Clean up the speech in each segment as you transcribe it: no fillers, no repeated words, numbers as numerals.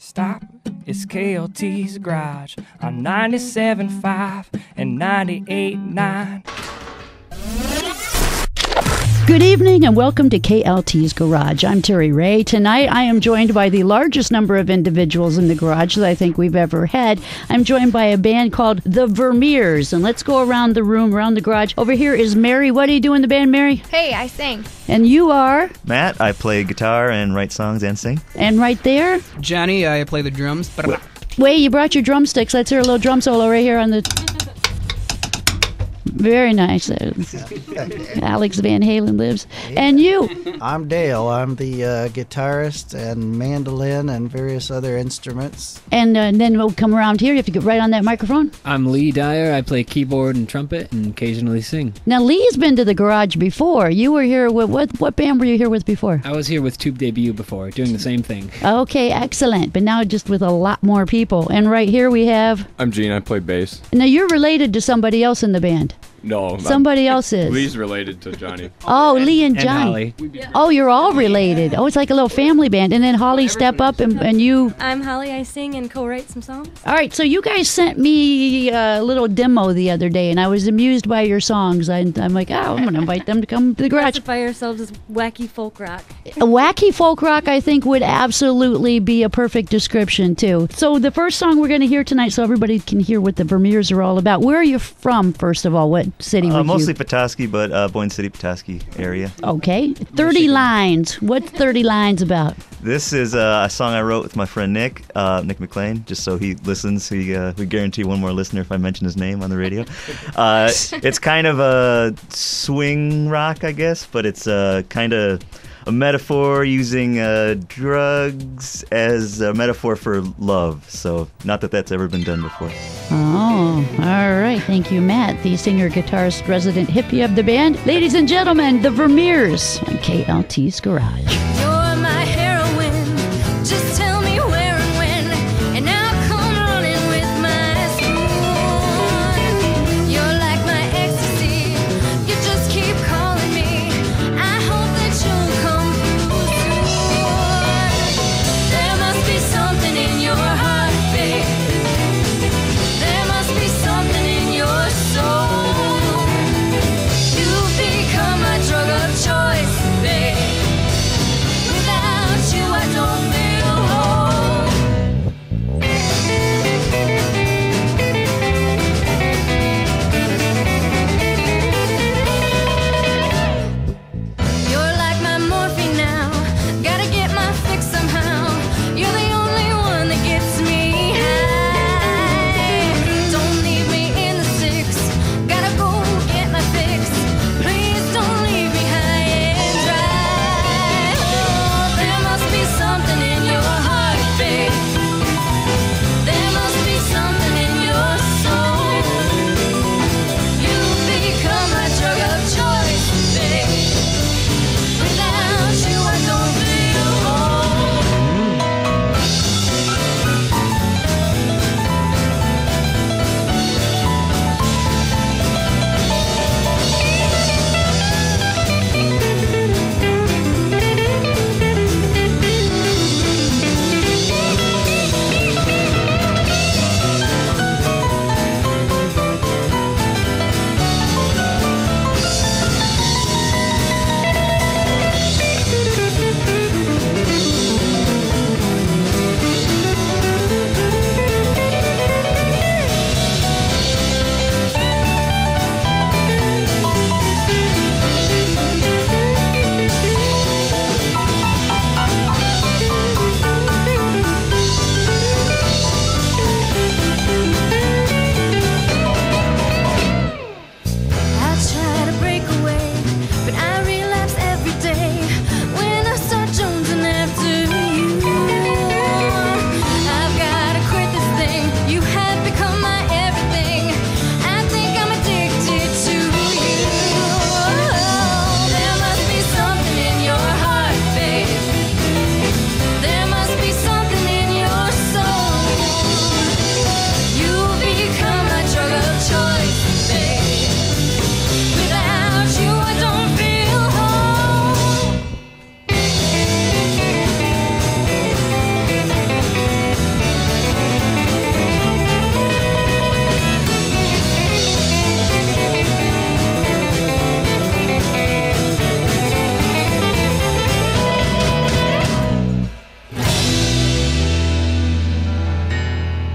Stop, it's KLT'S Garage on 97.5 and 98.9. Good evening and welcome to KLT's Garage. I'm Terry Ray. Tonight I am joined by the largest number of individuals in the garage that I think we've ever had. I'm joined by a band called the Vermeers. And let's go around the room, around the garage. Over here is Mary. What do you do in the band, Mary? Hey, I sing. And you are? Matt, I play guitar and write songs and sing. And right there? Johnny, I play the drums. Wait, you brought your drumsticks. Let's hear a little drum solo right here on the... Very nice. Alex Van Halen lives. And you? I'm Dale. I'm the guitarist and mandolin and various other instruments. And then we'll come around here. You have to get right on that microphone. I'm Lee Dyer. I play keyboard and trumpet and occasionally sing. Now, Lee's been to the garage before. You were here with, what band were you here with before? I was here with Tube Debut before, doing the same thing. Okay, excellent. But now just with a lot more people. And right here we have... I'm Gene. I play bass. Now, you're related to somebody else in the band. No. Somebody else is. Lee's related to Johnny. Oh, Lee and Johnny. Holly. Oh, you're all related. Oh, it's like a little family band. And then Holly, step up and you... I'm Holly. I sing and co-write some songs. All right, so you guys sent me a little demo the other day, and I was amused by your songs. I'm like, oh, I'm going to invite them to come to the garage. Classify ourselves as wacky folk rock. A wacky folk rock, I think, would absolutely be a perfect description, too. So the first song we're going to hear tonight, so everybody can hear what the Vermeers are all about. Where are you from, first of all? What city would Mostly you... Petoskey, but Boyne City, Petoskey area. Okay. 30 lines. What's 30 lines about? This is a song I wrote with my friend Nick McLean, just so he listens. We guarantee one more listener if I mention his name on the radio. It's kind of a swing rock, I guess, but it's kind of a metaphor using drugs as a metaphor for love. So not that that's ever been done before. Oh, all right. Thank you, Matt, the singer, guitarist, resident hippie of the band. Ladies and gentlemen, the Vermeers on KLT's Garage. You're my heroine. Just tell me where and when, and I'll come running with my spoon. You're like my ecstasy. You just keep calling me. I hope that you'll come through soon. There must be something in your heart, babe. There must be something in your soul. You've become my drug of choice, babe.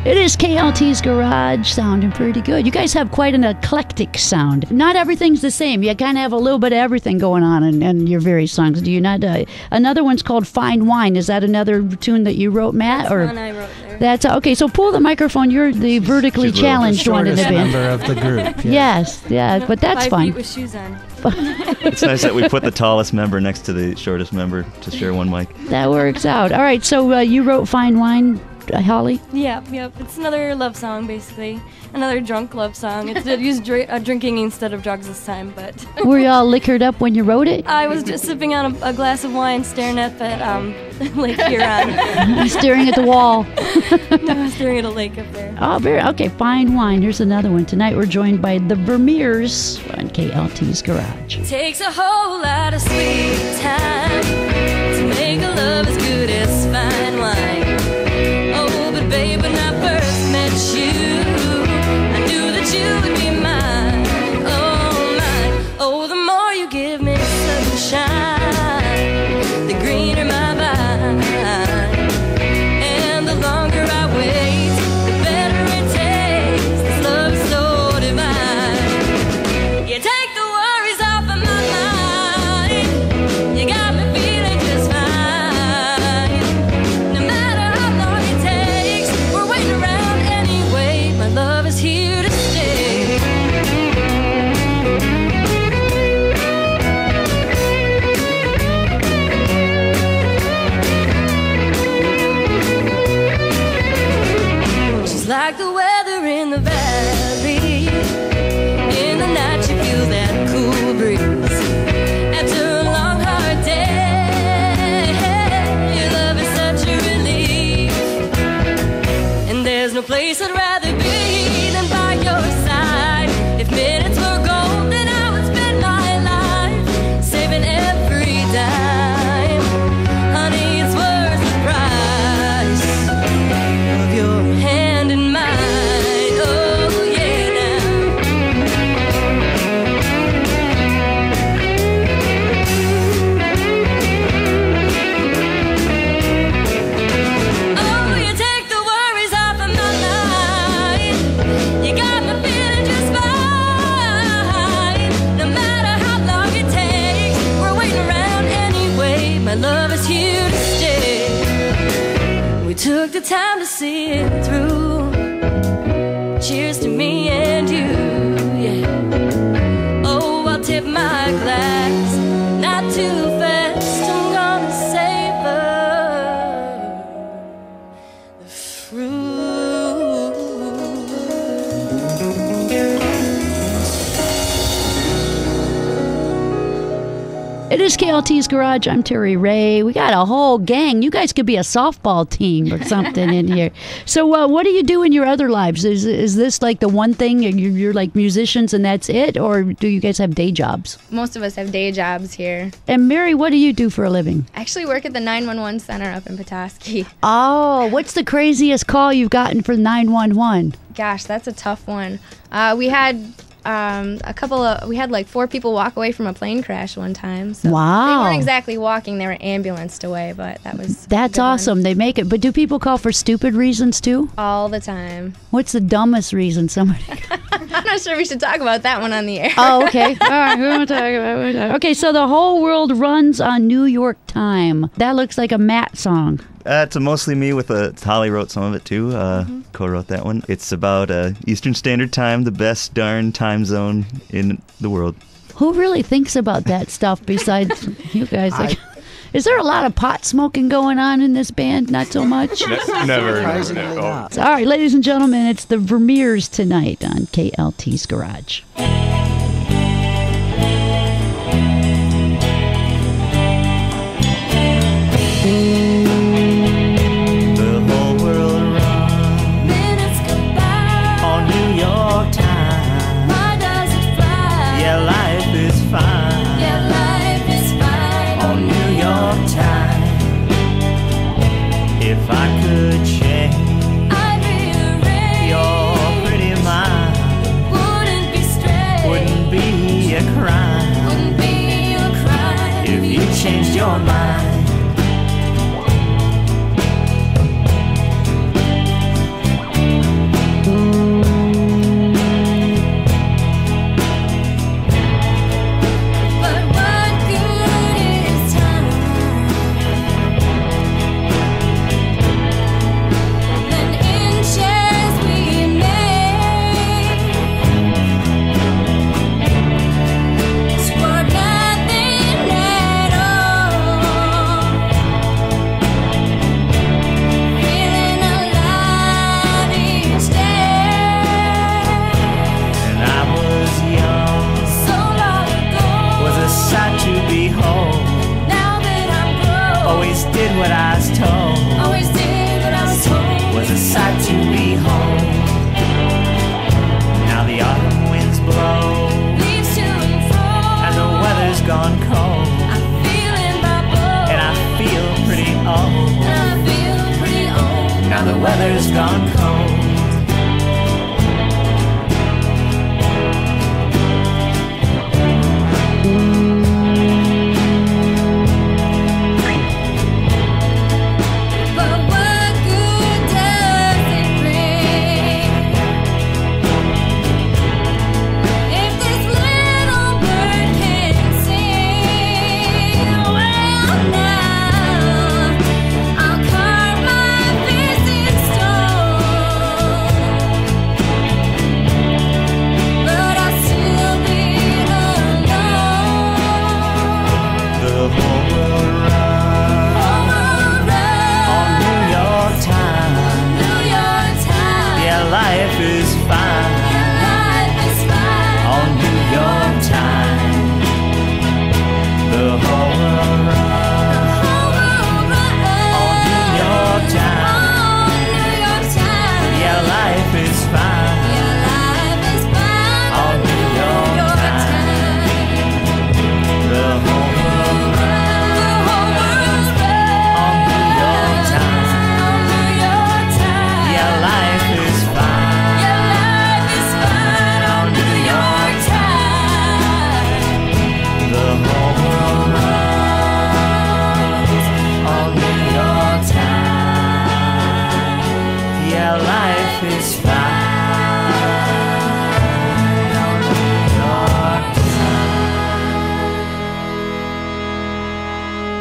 It is KLT's Garage, sounding pretty good. You guys have quite an eclectic sound. Not everything's the same. You kind of have a little bit of everything going on in your various songs. Do you not? Another one's called Fine Wine. Is that another tune that you wrote, Matt? That's one I wrote there. That's okay. So pull the microphone. You're the vertically She's challenged one in the Shortest band. member of the group. Yeah. Yes, yeah, but that's 5 fine. feet with shoes on. It's nice that we put the tallest member next to the shortest member to share one mic. That works out. All right, so you wrote Fine Wine, Holly? Yep. It's another love song, basically. Another drunk love song. It's used drinking instead of drugs this time, but Were you all liquored up when you wrote it? I was just sipping on a glass of wine, staring at that Lake Huron. Staring at the wall. No, I was staring at a lake up there. Oh, okay, Fine Wine. Here's another one. Tonight we're joined by the Vermeers on KLT's Garage. Takes a whole lot of sweet time to make a love as good as fine wine. Oh, but babe, when I first met you, I knew that you would be mine. Oh, mine. Oh, the more you give me sunshine, the greener my vine. And the longer I wait, the better it tastes. This love is so divine. You take the worries off of my mind. You got me feeling just fine. No matter how long it takes, we're waiting around anyway. My love is here to stay. She's like the weather in the valley. In the night you feel that cool breeze. After a long hard day, your love is such a relief. And there's no place I'd rather be than by your side. If minutes were gold, then I would spend my life saving every dime. Honey, it's worth the price of your hand in mine. Oh yeah, now. Oh, you take the worries off of my mind. You got me feeling just fine. No matter how long it takes, we're waiting around anyway. My love is here to stay. We took the time to see it through. Cheers to me and you, yeah. Oh, I'll tip my glass, not too fast. I'm gonna savor the fruit. It is KLT's Garage. I'm Terry Ray. We got a whole gang. You guys could be a softball team or something in here. So what do you do in your other lives? Is this like the one thing you're like musicians and that's it? Or do you guys have day jobs? Most of us have day jobs here. And Mary, what do you do for a living? I actually work at the 911 center up in Petoskey. Oh, what's the craziest call you've gotten for 911? Gosh, that's a tough one. We had we had like 4 people walk away from a plane crash one time. So Wow. They weren't exactly walking, they were ambulanced away, but that was That's a good one. awesome. They make it. But do people call for stupid reasons too? All the time. What's the dumbest reason somebody... I'm not sure we should talk about that one on the air. Oh, okay. All right, we won't talk about it. Okay, so the whole world runs on New York time. That looks like a Matt song. It's mostly me with Holly wrote some of it too. Co-wrote that one. It's about Eastern Standard Time, the best darn time zone in the world. Who really thinks about that stuff besides you guys? Like, is there a lot of pot smoking going on in this band? Not so much? Never. Surprisingly not. All right, ladies and gentlemen, it's the Vermeers tonight on KLT's Garage. The whole world runs Minutes go by. on New York time. Why does it fly? Yeah, life is fine Yeah, life is fine. on New York time. If I could change I'd rearrange. your pretty mind, Wouldn't be strange. sight to behold. Now the autumn winds blow, Leaves to and fro. and the weather's gone cold, I'm feeling my bones. and I feel pretty old. And I feel pretty old. Now the weather's gone cold. But what good does it bring if this little bird can't sing? Well, now I'll carve my face in stone, but I'll still be alone. The whole world runs on New York time. New York time. Yeah, life is fine Life is fine. on New York time. The whole world runs on New York time. Yeah, life is fine on New York time. The whole world runs on New York time. Yeah, life is fine on New York time. The whole world runs on New York time. Yeah, life is fine on New York time.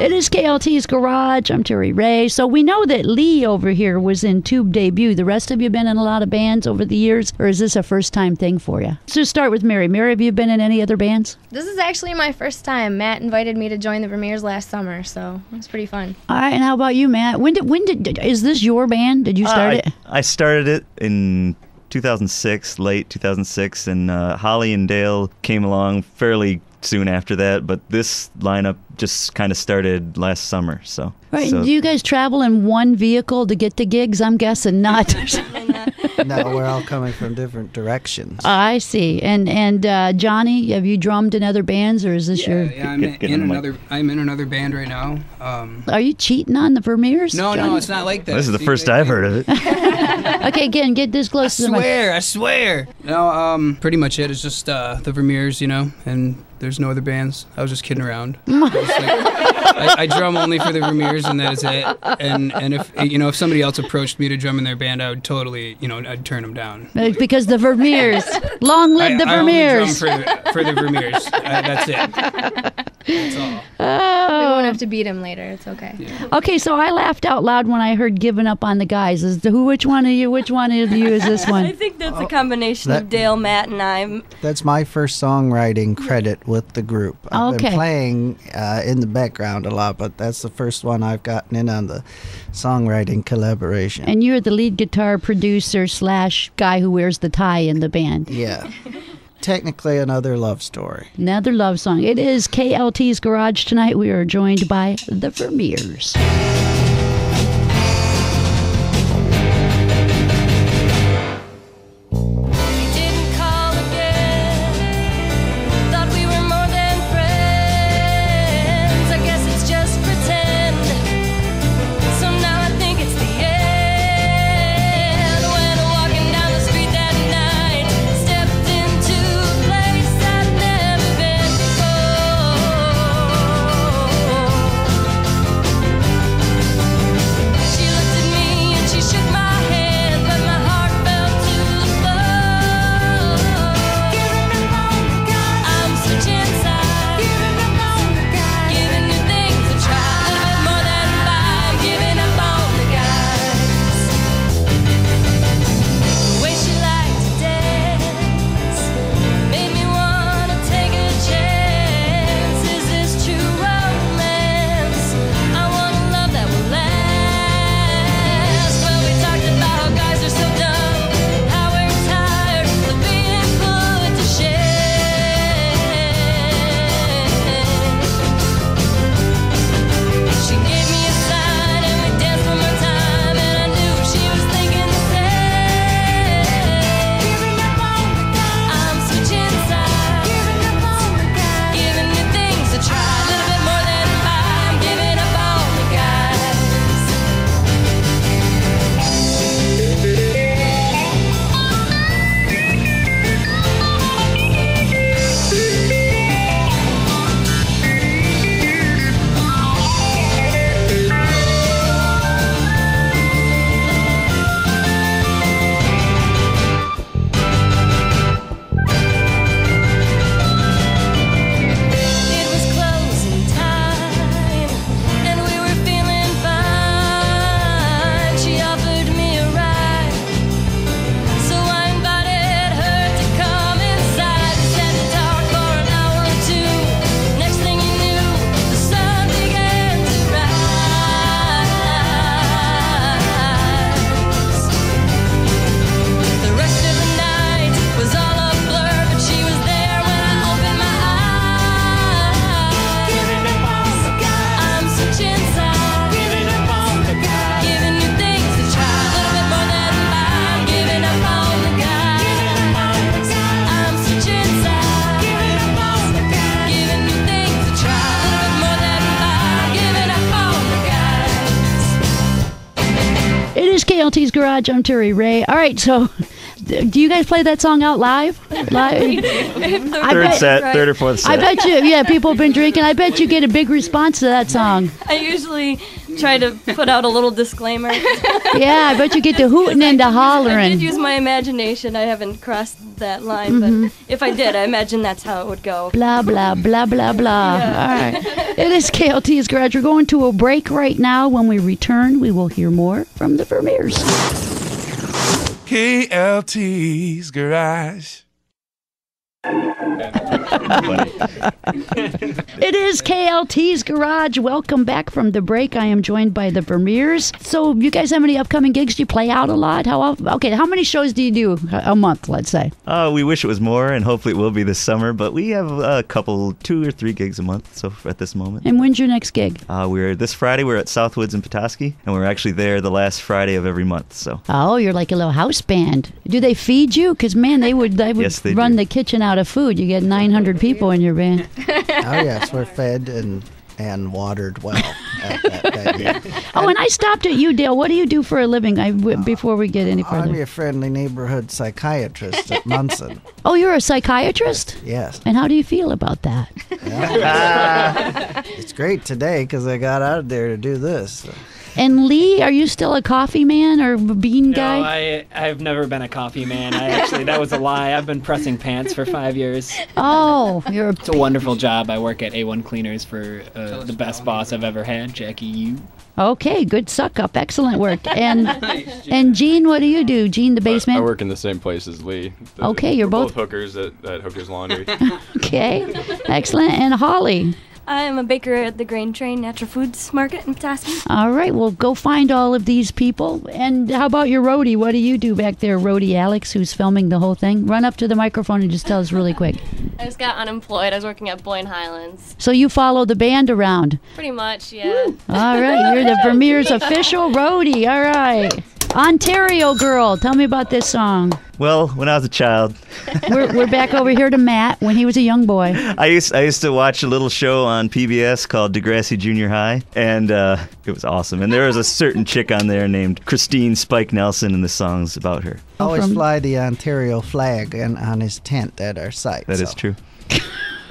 It is KLT's Garage. I'm Terry Ray. So we know that Lee over here was in Tube Debut. The rest of you been in a lot of bands over the years, or is this a first-time thing for you? So start with Mary. Mary, have you been in any other bands? This is actually my first time. Matt invited me to join the Vermeers last summer, so it was pretty fun. All right, and how about you, Matt? When did is this your band? Did you start it? I started it in 2006, late 2006, and Holly and Dale came along fairly soon after that, but this lineup just kind of started last summer. So, Right. so Do you guys travel in one vehicle to get to gigs? I'm guessing not. No, we're all coming from different directions. I see. And Johnny, have you drummed in other bands, or is this your? Yeah, I'm Get in in the mic. another. I'm in another band right now. Are you cheating on the Vermeers? No, Johnny? no, it's not like that. this is the See, first they- I've heard of it. Okay, again, get this I close to the mic. swear, I swear. No, pretty much it. It's just the Vermeers, and there's no other bands. I was just kidding around. I was like, I drum only for the Vermeers, and that is it. And if somebody else approached me to drum in their band, I would totally, I'd turn them down. Because the Vermeers. Long live the I only drum Vermeers. for the Vermeers. That's it. That's all. We won't have to beat him later. It's okay. Okay, so I laughed out loud when I heard "Giving Up on the Guys." Which one of you is this I one? think that's a combination that- of Dale, Matt, and I. That's my first songwriting credit with the group. I've Okay. been playing in the background a lot, but that's the first one I've gotten in on the songwriting collaboration. And you're the lead guitar producer / guy who wears the tie in the band. Yeah. Technically another love story. Another love song. It is KLT's Garage tonight. We are joined by the Vermeers. Didn't call again. Thought we were more than friends. I guess it's just pretend. So now I think it's the end. When walking down the street that night, stepped into a place I'd never been before. KLT's Garage. I'm Terry Ray. All right, so do you guys play that song out live? Third or fourth set. I bet you, yeah, people have been drinking. I bet you get a big response to that song. I usually try to put out a little disclaimer. Yeah, I bet you get the hooting and the I hollering. did use my imagination. I haven't crossed that line, but if I did, I imagine that's how it would go. Blah, blah, blah, blah, blah. Yeah. All right. It is KLT's Garage. We're going to a break right now. When we return, we will hear more from the Vermeers. KLT's Garage. It is KLT's Garage. Welcome back from the break. I am joined by the Vermeers. So, you guys have any upcoming gigs? Do you play out a lot? How many shows do you do a month, let's say? We wish it was more, and hopefully it will be this summer, but we have a couple, 2 or 3 gigs a month so at this moment. And when's your next gig? This Friday we're at Southwoods in Petoskey, and we're actually there the last Friday of every month. So. Oh, you're like a little house band. Do they feed you? Because, man, they would Yes, they run do. the kitchen out of food. You get 900 people in your band. Oh yes, we're fed and watered well at that venue. Oh, and I stopped at you, Dale. What do you do for a living? Before we get any I'm further. your friendly neighborhood psychiatrist at Munson. Oh, you're a psychiatrist? Yes. And how do you feel about that? It's great today because I got out of there to do this. And Lee, are you still a coffee man or bean guy? No, I've never been a coffee man. That was a lie. I've been pressing pants for 5 years. Oh, It's a wonderful job. I work at A1 Cleaners for the best boss I've ever had, Jackie Yu. Okay, good suck up. Excellent work. And Gene, what do you do? Gene, the basement? I work in the same place as Lee. Okay, you're We're both hookers at Hookers Laundry. Okay, excellent. And Holly? I am a baker at the Grain Train Natural Foods Market in Petoskey. All right, well, go find all of these people. And how about your roadie? What do you do back there, roadie Alex, who's filming the whole thing? Run up to the microphone and just tell us really quick. I just got unemployed. I was working at Boyne Highlands. So you follow the band around? Pretty much, yeah. All right, you're the Vermeers official roadie. All right. Ontario Girl, tell me about this song. Well, when I was a child, We're back over here to Matt when he was a young boy. I used to watch a little show on PBS called Degrassi Junior High, and it was awesome. And there was a certain chick on there named Christine Spike Nelson, and the song's about her. Always fly the Ontario flag on his tent at our site. That is true.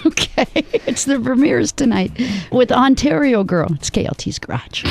Okay, it's the Vermeers tonight with Ontario Girl. It's KLT's Garage.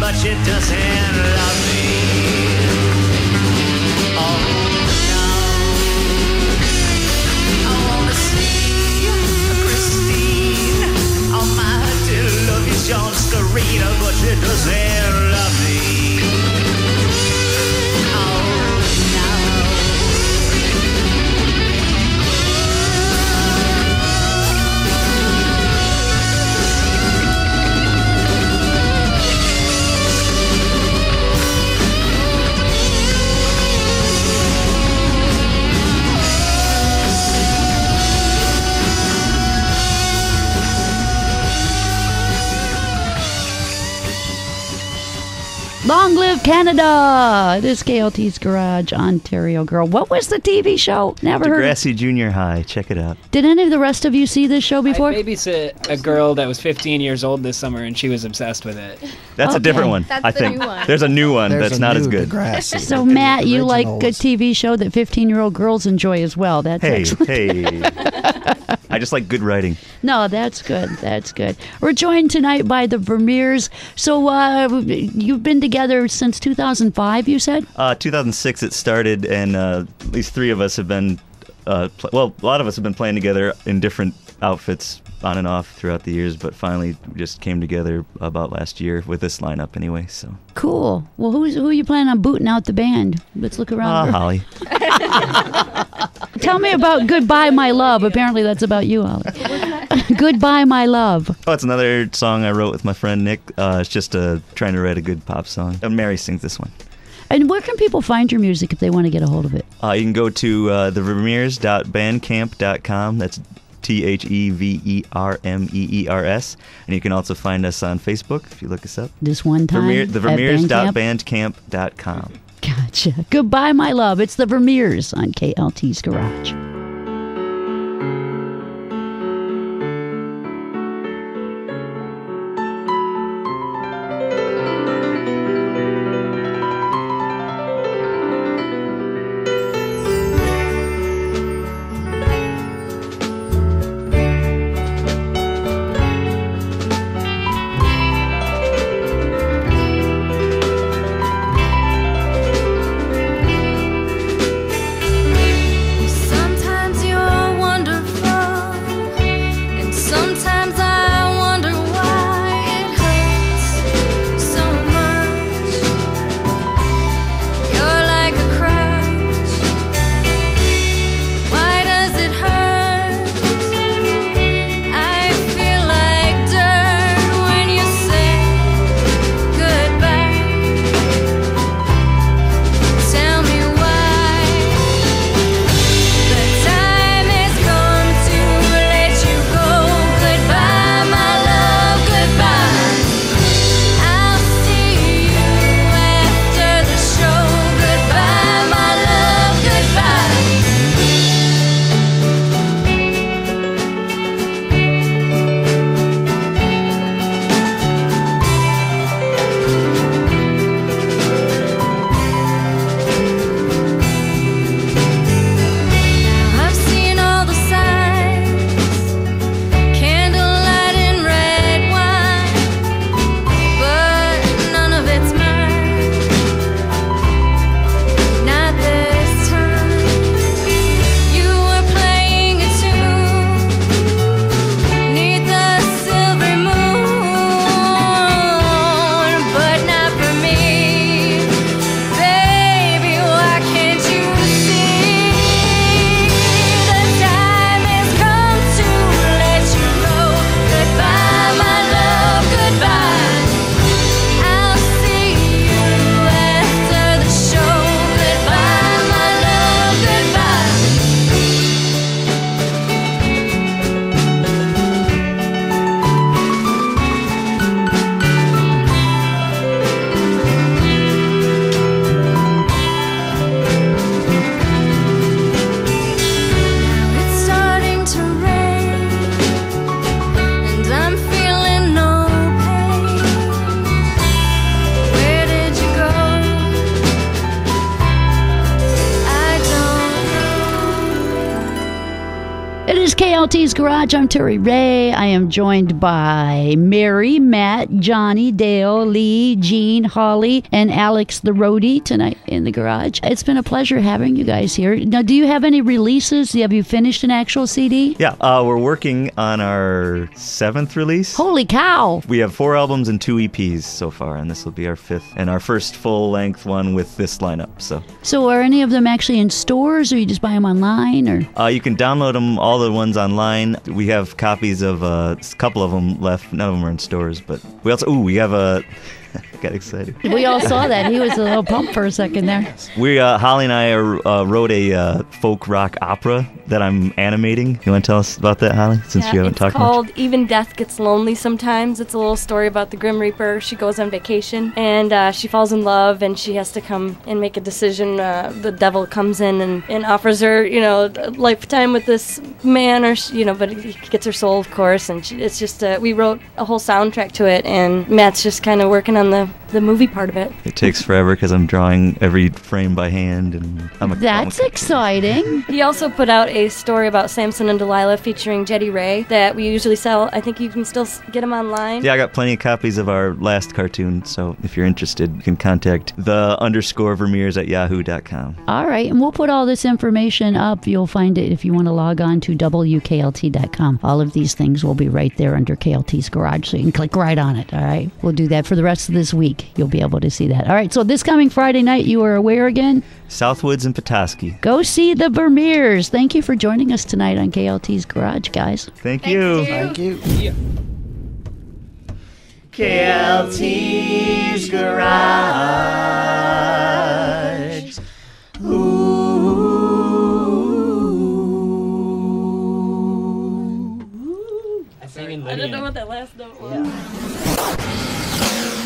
but she doesn't love me. Oh no, I wanna see Christine on my to love you, John Scarina, but she doesn't love me. Oh Long live Canada! It is KLT's Garage, Ontario Girl. What was the TV show? Never heard. Degrassi Junior High. Check it out. Did any of the rest of you see this show before? I babysit a girl that was 15 years old this summer, and she was obsessed with it. That's a different one, That's I the think. new one. There's a new one There's that's a not new as good. Degrassi. So, Matt, you like a Originals. TV show that 15-year-old girls enjoy as well. That's Hey, excellent. hey. I just like good writing. No, that's good. That's good. We're joined tonight by the Vermeers. So you've been together since 2005, you said? 2006 it started, and at least three of us have been, a lot of us have been playing together in different outfits on and off throughout the years, but finally we just came together about last year with this lineup anyway. So Cool. Well, who are you planning on booting out the band? Let's look around. Holly. Tell me about Goodbye My Love. Apparently that's about you, Holly. Goodbye My Love. Oh, it's another song I wrote with my friend Nick. It's just trying to write a good pop song. And Mary sings this one. And where can people find your music if they want to get a hold of it? You can go to thevermeers.bandcamp.com. That's TheVermeers. And you can also find us on Facebook if you look us up. This one time Thevermeers.bandcamp.com. Gotcha. Goodbye My Love. It's the Vermeers on KLT's Garage. Sometimes you're wonderful, and sometimes I wonder why it hurts so much. You're like a crutch. Why does it hurt? I feel like dirt when you say goodbye. Tell me why. The time has come to let you go. Goodbye, my love, goodbye. I'll see you after the show. Goodbye, my love, goodbye. I've seen all the signs, candlelight and red wine, but none of it's mine. Not this time. You were playing a tune 'neath the silver moon, but not for me. Baby, why can't you see? The time has come to let you go. Goodbye, my love, goodbye. I'll see you after the show. Goodbye, my love, goodbye. It's starting to rain, and I'm feeling no pain. Where did you go? I don't know. It is KLT's Garage. I'm Terry Ray. I am joined by Mary, Matt, Johnny, Dale, Lee, Jean, Holly, and Alex the roadie tonight in the garage. It's been a pleasure having you guys here. Now, do you have any releases? Have you finished an actual CD? Yeah, we're working on our 7th release. Holy cow! We have 4 albums and 2 EPs so far, and this will be our 5th and our first full-length one with this lineup. So are any of them actually in stores, or you just buy them online? Or You can download them, all the ones online. We have copies of a couple of them left. None of them are in stores, but we also we have a Got excited. We all saw that. He was a little pumped for a second there. We Holly and I wrote a folk rock opera that I'm animating. You want to tell us about that, Holly? Since you haven't talked It's called Even Death Gets Lonely Sometimes. It's a little story about the Grim Reaper. She goes on vacation and she falls in love and she has to come and make a decision. The devil comes in and offers her, a lifetime with this man, but he gets her soul, of course. And it's just we wrote a whole soundtrack to it, and Matt's just kind of working on the movie part of it. It takes forever because I'm drawing every frame by hand, and That's exciting. He also put out a story about Samson and Delilah featuring Jetty Ray that we usually sell. I think you can still get them online. Yeah, I got plenty of copies of our last cartoon, so if you're interested, you can contact _Vermeers at yahoo.com. All right, and we'll put all this information up. You'll find it if you want to log on to WKLT.com. All of these things will be right there under KLT's Garage, so you can click right on it, all right? We'll do that for the rest of this week. You'll be able to see that. All right, so this coming Friday night, you are where again? Southwoods and Petoskey. Go see the Vermeers. Thank you for joining us tonight on KLT's Garage, guys. Thank you. Thank you. Yeah. KLT's Garage. I sang in I didn't know what that last note was. Yeah.